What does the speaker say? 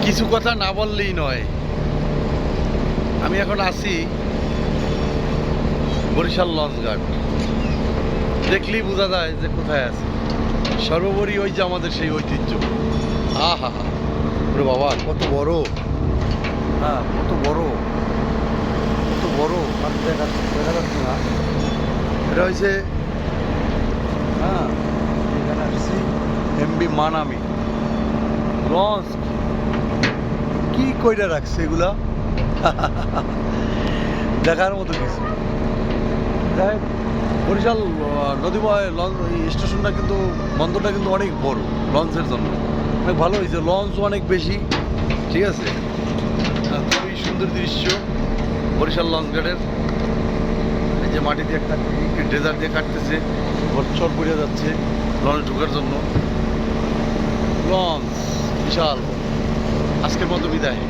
কিছু কথা না বললেই নয়। আমি এখন আছি বরিশাল লঞ্চ ঘাট। দেখলেই বোঝা যায় যে কোথায় আছে। সর্বোপরি ওই যে আমাদের সেই ঐতিহ্য। আহা ওরে বাবা কত বড়, হ্যাঁ কত বড়, কত বড়। আর দেখা যাচ্ছে না। এটা হয়েছে, হ্যাঁ এখানে আসছি এমবি মানামি লঞ্চ। কি কইরা রাখছে এগুলা দেখার মতো কিছু। যাই হোক, বরিশাল নদীময় লঞ্চ স্টেশনটা কিন্তু, বন্দরটা কিন্তু অনেক বড় লঞ্চের জন্য। অনেক ভালো হয়েছে, লঞ্চ অনেক বেশি, ঠিক আছে। খুবই সুন্দর দৃশ্য বরিশাল লঞ্চ ঘাটের। এই যে মাটি দিয়ে ড্রেজার দিয়ে কাটতেছে, বছর পড়ে যাচ্ছে লঞ্চ ঢোকার জন্য। লঞ্চ বিশাল। আজকের মতো বিদায়।